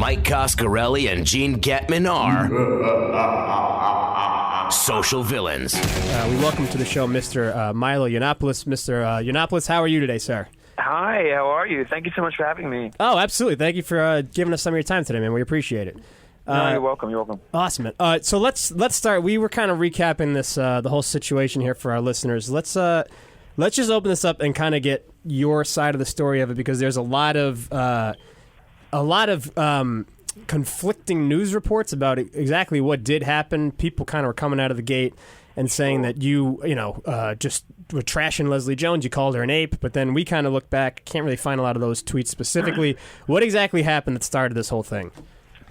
Mike Coscarelli and Gene Getman are social villains. We welcome to the show Mr. Milo Yiannopoulos. Mr. Yiannopoulos, how are you today, sir? Hi, how are you? Thank you so much for having me. Oh, absolutely. Thank you for giving us some of your time today, man. We appreciate it. No, you're welcome. You're welcome. Awesome, man. So let's start. We were kind of recapping this the whole situation here for our listeners. Let's just open this up and kind of get your side of the story of it, because there's a lot of conflicting news reports about exactly what did happen. People kind of were coming out of the gate and saying that you just were trashing Leslie Jones. You called her an ape, but then we kind of look back, can't really find a lot of those tweets specifically. What exactly happened that started this whole thing?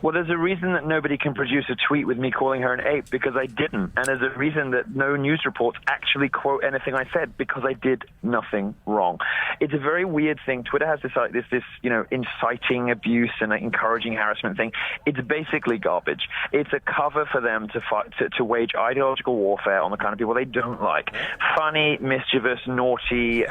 Well, there's a reason that nobody can produce a tweet with me calling her an ape, because I didn't. And there's a reason that no news reports actually quote anything I said, because I did nothing wrong. It's a very weird thing. Twitter has this inciting abuse and encouraging harassment thing. It's basically garbage. It's a cover for them to wage ideological warfare on the kind of people they don't like. Funny, mischievous, naughty,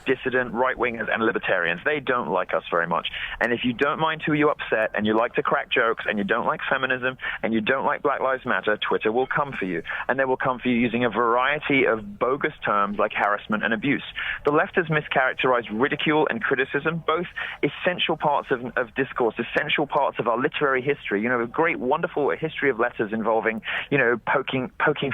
dissident right-wingers and libertarians. They don't like us very much. And if you don't mind who you upset and you like to crack jokes, and you don't like feminism, and you don't like Black Lives Matter, Twitter will come for you. And they will come for you using a variety of bogus terms like harassment and abuse. The left has mischaracterized ridicule and criticism, both essential parts of discourse, essential parts of our literary history. A great, wonderful history of letters involving, poking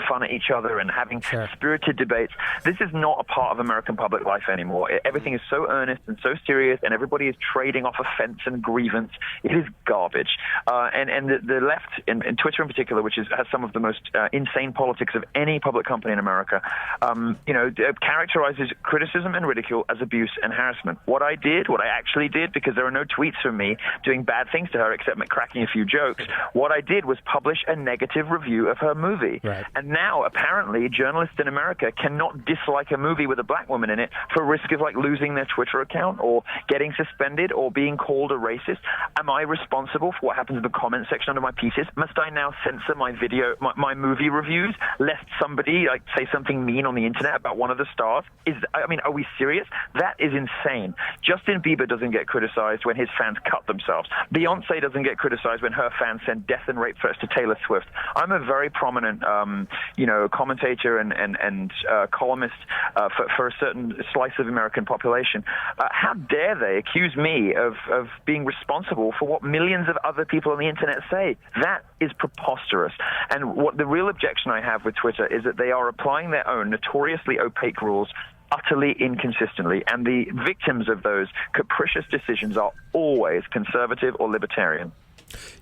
fun at each other and having spirited debates. This is not a part of American public life anymore. Everything is so earnest and so serious, and everybody is trading off offense and grievance. It is garbage. And the left, and Twitter in particular, which has some of the most insane politics of any public company in America, characterizes criticism and ridicule as abuse and harassment. What I actually did, because there are no tweets from me doing bad things to her except cracking a few jokes, what I did was publish a negative review of her movie. Right. And now, apparently, journalists in America cannot dislike a movie with a black woman in it for risk of losing their Twitter account or getting suspended or being called a racist. Am I responsible for what happens in the comment section under my pieces? Must I now censor my movie reviews, lest somebody say something mean on the internet about one of the stars? Are we serious? That is insane. Justin Bieber doesn't get criticized when his fans cut themselves. Beyonce doesn't get criticized when her fans send death and rape threats to Taylor Swift. I'm a very prominent, commentator and columnist for a certain slice of American population. How dare they accuse me of being responsible for what millions of other people on the internet say? That is preposterous. And what the real objection I have with Twitter is that they are applying their own notoriously opaque rules utterly inconsistently, and the victims of those capricious decisions are always conservative or libertarian.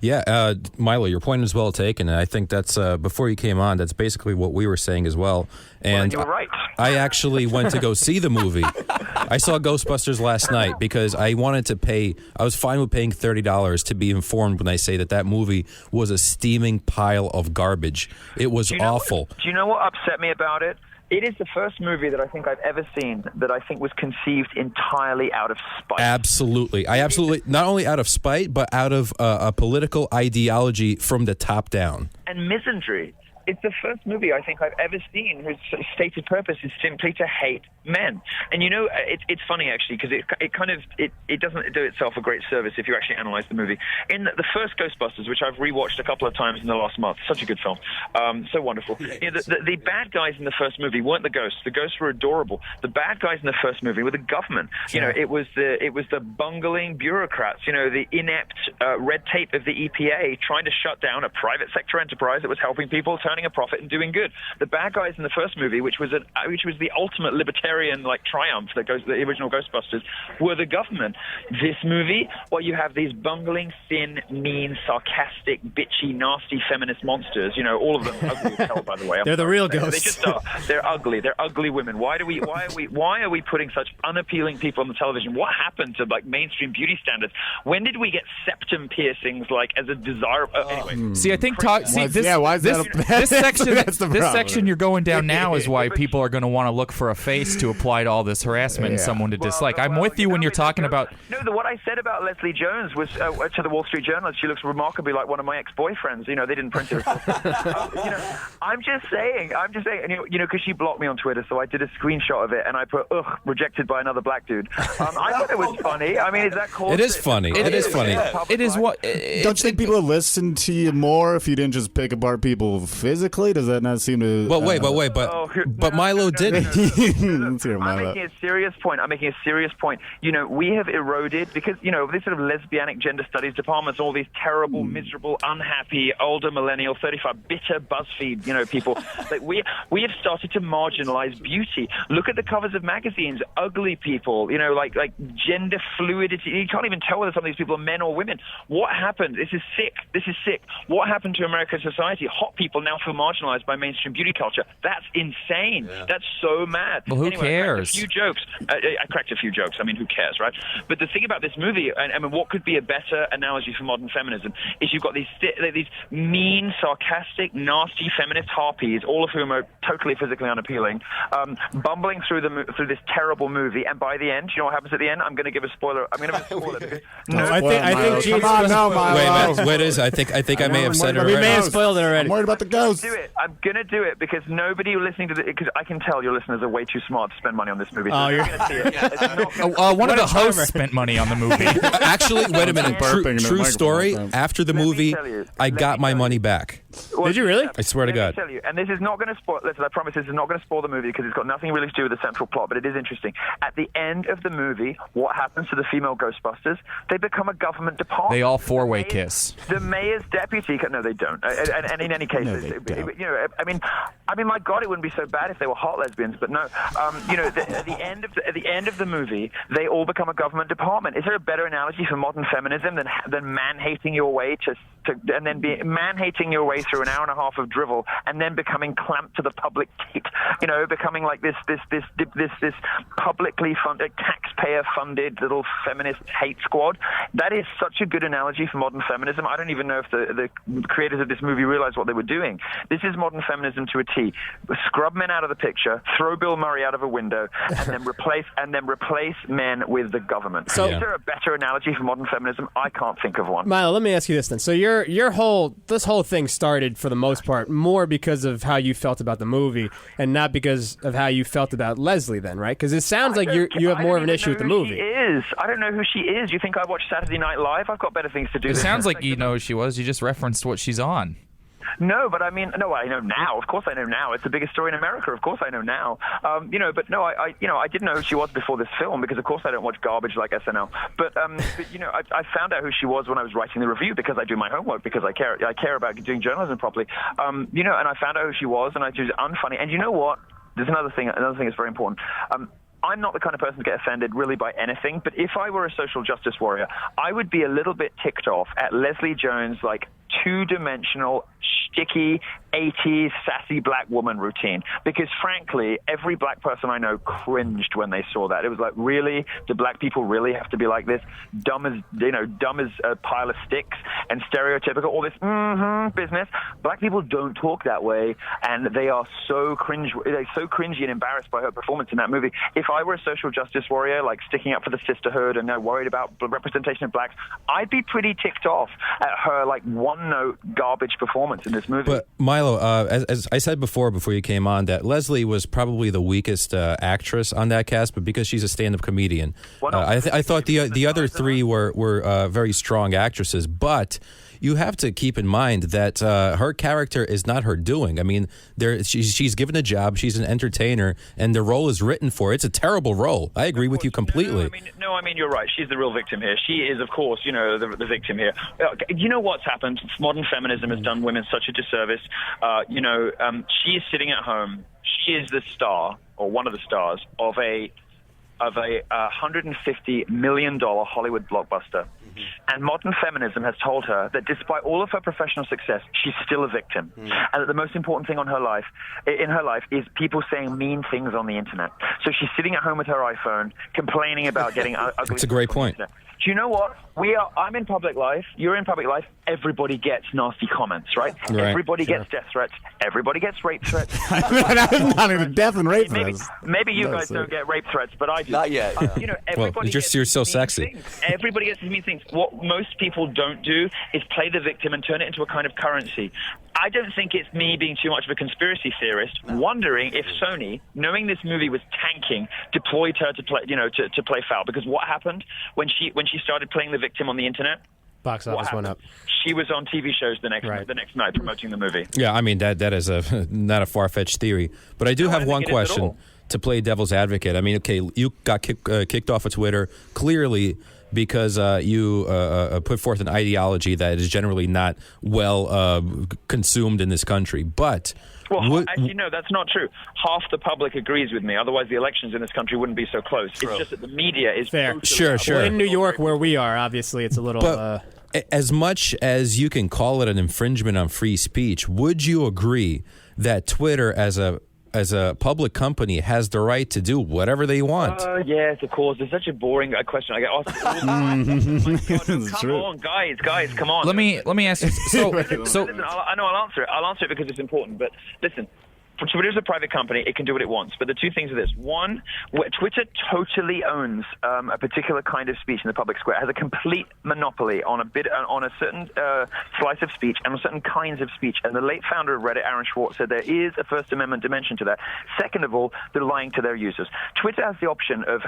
Yeah, Milo, your point is well taken, and I think that's, before you came on, that's basically what we were saying as well. And you were right. I actually went to go see the movie. I saw Ghostbusters last night because I wanted to pay, I was fine with paying $30 to be informed when I say that movie was a steaming pile of garbage. It was awful. Do you know what upset me about it? It is the first movie that I think I've ever seen that I think was conceived entirely out of spite. Absolutely. Not only out of spite, but out of a political ideology from the top down. And misandry. It's the first movie I think I've ever seen whose stated purpose is simply to hate men. And it's funny actually, because it doesn't do itself a great service if you actually analyze the movie. In the first Ghostbusters, which I've rewatched a couple of times in the last month, such a good film, so wonderful. The bad guys in the first movie weren't the ghosts. The ghosts were adorable. The bad guys in the first movie were the government. Sure. It was the bungling bureaucrats. The inept red tape of the EPA trying to shut down a private sector enterprise that was helping people, turning a profit and doing good. The bad guys in the first movie, which was the ultimate libertarian triumph that goes the original Ghostbusters, were the government. This movie, you have these bungling, thin, mean, sarcastic, bitchy, nasty feminist monsters. All of them ugly as hell, by the way. They're the real ghosts. They just are. They're ugly. They're ugly women. Why are we putting such unappealing people on the television? What happened to mainstream beauty standards? When did we get septum piercings as a desirable? Anyway. See, I think why is that this section, That's the this problem. section you're going down now is why people are going to want to look for a face to apply to all this harassment and someone to dislike. I'm with you when you're talking about. No, what I said about Leslie Jones was to the Wall Street Journal. She looks remarkably like one of my ex-boyfriends. You know, they didn't print it. I'm just saying. And, because she blocked me on Twitter, so I did a screenshot of it and I put, "Ugh, rejected by another black dude." I thought it was funny. I mean, is that cool? It is funny. It is funny. It is what. Don't you think people would listen to you more if you didn't just pick apart people physically? Does that not seem to? Well, wait, but Milo didn't. Let's hear I'm Milo. making a serious point. We have eroded because this sort of lesbianic gender studies departments, all these terrible, miserable, unhappy, older millennial, 35, bitter BuzzFeed, people. Like we have started to marginalize beauty. Look at the covers of magazines. Ugly people, like gender fluidity. You can't even tell whether some of these people are men or women. What happened? This is sick. What happened to American society? Hot people now feel marginalized by mainstream beauty culture. That's insane. Yeah. That's so mad. Well, who I cares? cracked a few jokes. I cracked a few jokes. I mean, who cares, right? But the thing about this movie, and I mean, what could be a better analogy for modern feminism, is you've got these mean, sarcastic, nasty feminist harpies, all of whom are totally physically unappealing, bumbling through this terrible movie, and by the end, you know what happens at the end? I'm going to give a spoiler. I think Gene. Come on, no, Milo. Wait a minute. What is? I think I may have said it We already. may have spoiled it already. I'm worried about the ghost. I'm going to do it because nobody listening to because I can tell your listeners are way too smart to spend money on this movie. So You're going to see it. It's not gonna- One of the hosts spent money on the movie. Actually, wait a minute. Burping in the True story. microphone. After the Let me movie, tell you. I Let got me my tell money you. back. Did you really? I swear to God. Let me tell you, and this is not going to spoil. Listen, I promise this is not going to spoil the movie because it's got nothing really to do with the central plot, but it is interesting. At the end of the movie, what happens to the female Ghostbusters? They become a government department. They all four-way kiss. The mayor's deputy. No, they don't. And in any case, No, they don't. I mean, my God, it wouldn't be so bad if they were hot lesbians, but no. At the end of the movie, they all become a government department. Is there a better analogy for modern feminism than man-hating your way and then man-hating your way through an hour and a half of drivel and then becoming clamped to the public gate? Becoming like this publicly funded, taxpayer-funded little feminist hate squad. That is such a good analogy for modern feminism. I don't even know if the creators of this movie realized what they were doing. This is modern feminism to a T. Scrub men out of the picture, throw Bill Murray out of a window, and then replace men with the government. So- is there a better analogy for modern feminism? I can't think of one. Milo, let me ask you this then. So this whole thing started for the most part more because of how you felt about the movie and not because of how you felt about Leslie then, right? Because it sounds like you have more of an issue with the movie. I don't know who she is. You think I watch Saturday Night Live? I've got better things to do. It sounds like you know who she was. You just referenced what she's on. No, but I mean, no, I know now. Of course I know now. It's the biggest story in America. Of course I know now. But no, I didn't know who she was before this film because, of course, I don't watch garbage like SNL. But I found out who she was when I was writing the review because I do my homework because I care about doing journalism properly. And I found out who she was, and she was unfunny. And you know what? There's another thing that's very important. I'm not the kind of person to get offended really by anything, but if I were a social justice warrior, I would be a little bit ticked off at Leslie Jones' two-dimensional, sticky, 80s sassy black woman routine. Because frankly, every black person I know cringed when they saw that. It was like, really? Do black people really have to be like this? Dumb as a pile of sticks and stereotypical, all this business. Black people don't talk that way, and they are so cringy and embarrassed by her performance in that movie. If I were a social justice warrior, sticking up for the sisterhood and worried about the representation of blacks, I'd be pretty ticked off at her one-note garbage performance in this movie. But Milo, as I said before you came on, that Leslie was probably the weakest actress on that cast, but because she's a stand-up comedian, I thought the other three were very strong actresses. But you have to keep in mind that her character is not her doing. I mean, she's given a job, she's an entertainer, and the role is written for. It's a terrible role. I agree with you completely. No, I mean, you're right. She's the real victim here. She is, of course, the victim here. You know what's happened? Modern feminism has done women such a disservice. She is sitting at home. She is the star, or one of the stars, of a $150 million Hollywood blockbuster. And modern feminism has told her that despite all of her professional success, she's still a victim. And that the most important thing in her life is people saying mean things on the internet. So she's sitting at home with her iPhone, complaining about getting ugly. That's a great point. Do you know what? I'm in public life. You're in public life. Everybody gets nasty comments, right? Everybody gets death threats. Everybody gets rape threats. Not even death and rape threats. Maybe you guys don't get rape threats, but I do. Not yet. Everybody you're so sexy. Everybody gets these mean things. What most people don't do is play the victim and turn it into a kind of currency. I don't think it's me being too much of a conspiracy theorist, wondering if Sony, knowing this movie was tanking, deployed her to play, to play foul. Because what happened when she started playing the victim on the internet? Box office went up. She was on TV shows the next night promoting the movie. Yeah, I mean that is not a far-fetched theory, but I do have one question to play devil's advocate. I mean, okay, you got kicked off of Twitter clearly because you put forth an ideology that is generally not well consumed in this country, but. Well, actually, no, that's not true. Half the public agrees with me. Otherwise, the elections in this country wouldn't be so close. It's just that the media is fair. Sure. Well, in New York, where we are, obviously, it's a little. But as much as you can call it an infringement on free speech, would you agree that Twitter, as a public company, has the right to do whatever they want? Yes, of course. It's such a boring question. I get asked all the time. Come on, guys, come on. Let me ask you. So listen, I'll answer it. I'll answer it because it's important. But listen. Twitter is a private company. It can do what it wants. But the two things are this. One, Twitter totally owns a particular kind of speech in the public square. It has a complete monopoly on a certain slice of speech and on certain kinds of speech. And the late founder of Reddit, Aaron Swartz, said there is a First Amendment dimension to that. Second of all, they're lying to their users. Twitter has the option of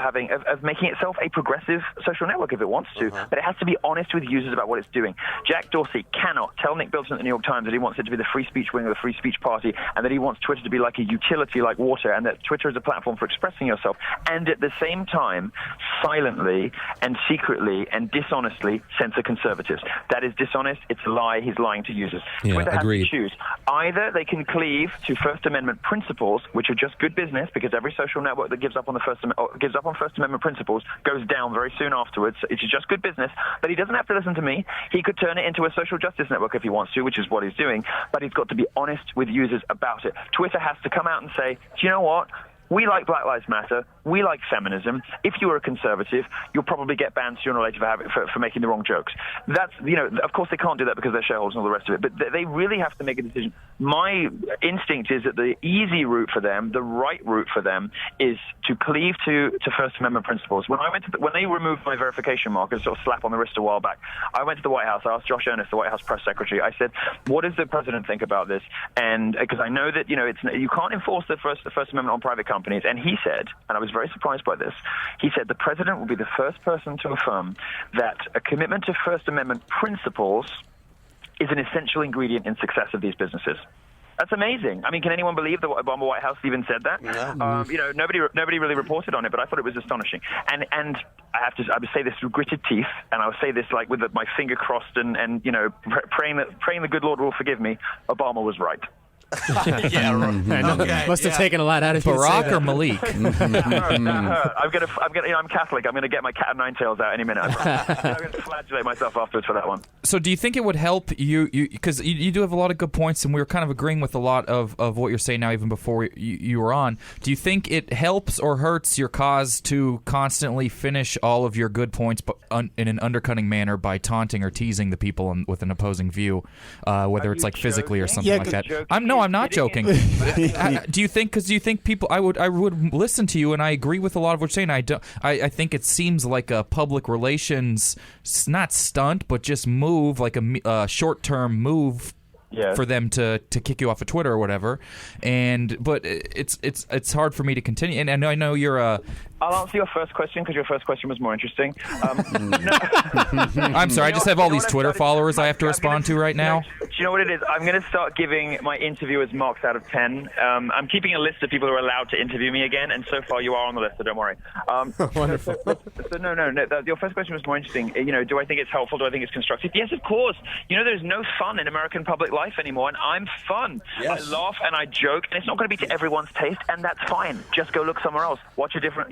making itself a progressive social network if it wants to, but it has to be honest with users about what it's doing. Jack Dorsey cannot tell Nick Bilton at the New York Times that he wants it to be the free speech wing of the free speech party and that he wants Twitter to be like a utility like water and that Twitter is a platform for expressing yourself, and at the same time silently and secretly and dishonestly censor conservatives. That is dishonest. It's a lie. He's lying to users. Yeah, Twitter has agreed. to choose. Either they can cleave to First Amendment principles, which are just good business, because every social network that gives up on First Amendment principles goes down very soon afterwards. It's just good business, but he doesn't have to listen to me. He could turn it into a social justice network if he wants to, which is what he's doing, but he's got to be honest with users about it. Twitter has to come out and say, do you know what? We like Black Lives Matter. We like feminism. If you are a conservative, you'll probably get banned sooner or later for making the wrong jokes. That's, of course they can't do that because they're shareholders and all the rest of it, but they really have to make a decision. My instinct is that the easy route for them, the right route for them, is to cleave to First Amendment principles. When they removed my verification marker, sort of slap on the wrist a while back, I went to the White House. I asked Josh Earnest, the White House press secretary. I said, what does the president think about this? And because I know that you can't enforce the First Amendment on private companies. And he said, and I was very surprised by this, he said the president will be the first person to affirm that a commitment to First Amendment principles is an essential ingredient in success of these businesses. That's amazing. I mean, can anyone believe the Obama White House even said that? Yeah. Nobody really reported on it, but I thought it was astonishing. And I would say this through gritted teeth, and I would say this like with my finger crossed and praying the good Lord will forgive me. Obama was right. Yeah, right. Okay, Must have taken a lot out of you. Barack or Malik? I'm Catholic. I'm going to get my cat of nine tails out any minute. I'm going to flagellate myself afterwards for that one. So do you think it would help you because you do have a lot of good points, and we were kind of agreeing with a lot of what you're saying now even before you were on. Do you think it helps or hurts your cause to constantly finish all of your good points in an undercutting manner by taunting or teasing the people with an opposing view, whether it's like physically or something like that? I'm not joking. Do you think people? I would listen to you, and I agree with a lot of what you're saying. I think it seems like a public relations, not stunt, but just move, like a short-term move. Yes. For them to kick you off of Twitter or whatever, but it's hard for me to continue. And I know you're a. I'll answer your first question because your first question was more interesting. I'm sorry, I just have all these Twitter followers I have to respond to right now. Do you know what it is? I'm going to start giving my interviewers marks out of 10. I'm keeping a list of people who are allowed to interview me again, and so far you are on the list, so don't worry. Wonderful. So no. Your first question was more interesting. Do I think it's helpful? Do I think it's constructive? Yes, of course. There's no fun in American public life anymore, and I'm fun. Yes. I laugh and I joke, and it's not going to be to everyone's taste, and that's fine. Just go look somewhere else. Watch a different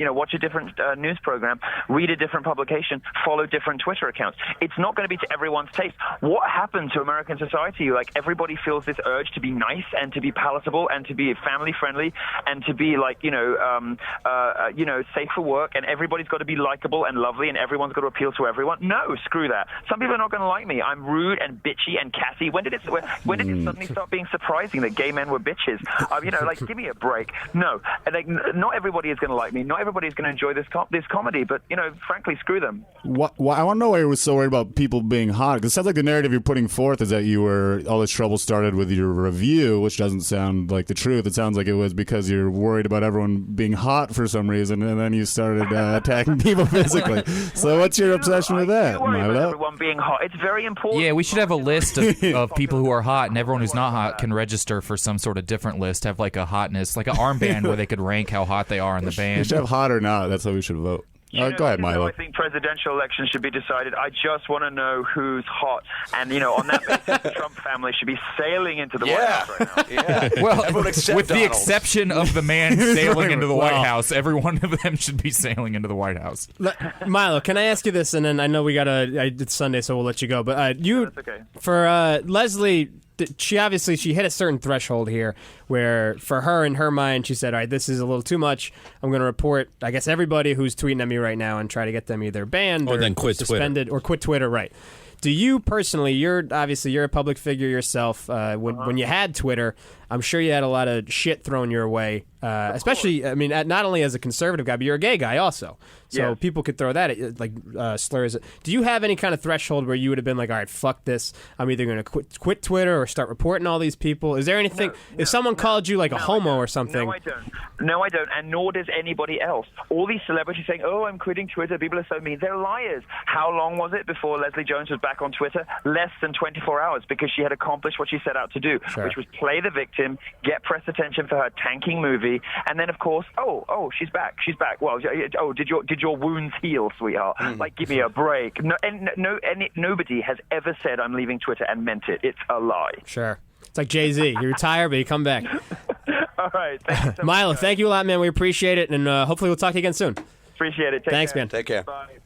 news program, read a different publication, follow different Twitter accounts. It's not going to be to everyone's taste. What happened to American society to you, like everybody feels this urge to be nice and to be palatable and to be family friendly and to be like, safe for work, and everybody's got to be likable and lovely and everyone's got to appeal to everyone. No, screw that. Some people are not going to like me. I'm rude and bitchy and catty. When did it suddenly start being surprising that gay men were bitches? Give me a break. No, and not everybody is going to like me. Not everybody is going to enjoy this comedy. But frankly, screw them. I want to know why you were so worried about people being hot. Because it sounds like the narrative you're putting forth is that all this trouble started with your review, which doesn't sound like the truth. It sounds like it was because you're worried about everyone being hot for some reason, and then you started attacking people physically. So what's your obsession with that, Milo? Everyone being hot. It's very important. Yeah, we should have a list of people who are hot, and everyone who's not hot can register for some sort of different list. Have like a hotness, like an armband where they could rank how hot they are in the We band. should have hot or not. That's how we should vote. Go ahead, Milo. I think presidential elections should be decided. I just want to know who's hot. And, on that basis, the Trump family should be sailing into the White House right now. Yeah. Well, Everyone except with the Donald. exception of the man sailing into the White Wow. House, every one of them should be sailing into the White House. Milo, can I ask you this? And then I know it's Sunday, so we'll let you go. But That's okay. for Leslie, she hit a certain threshold here where for her, in her mind, she said, all right, this is a little too much. I'm going to report, I guess, everybody who's tweeting at me right now and try to get them either banned Or then quit suspended or quit Twitter, right. Do you personally, you're a public figure yourself. When you had Twitter, I'm sure you had a lot of shit thrown your way, especially, not only as a conservative guy, but you're a gay guy also. So Yeah. people could throw that at you, like slurs. Do you have any kind of threshold where you would have been like, all right, fuck this. I'm either going to quit Twitter or start reporting all these people? Is there anything, if someone called you like a homo or something? No, I don't, and nor does anybody else. All these celebrities saying, oh, I'm quitting Twitter, people are so mean. They're liars. How long was it before Leslie Jones was back on Twitter? Less than 24 hours, because she had accomplished what she set out to do, which was play the victim, get press attention for her tanking movie, and then, of course, she's back. She's back. Well, did your wounds heal, sweetheart? Like, give me a break. Nobody has ever said I'm leaving Twitter and meant it. It's a lie. Sure. It's like Jay-Z. You retire, but you come back. All right. Thank you so Milo, much, thank you a lot, man. We appreciate it, and hopefully we'll talk to you again soon. Appreciate it. Thanks, care. man. Take care. Bye.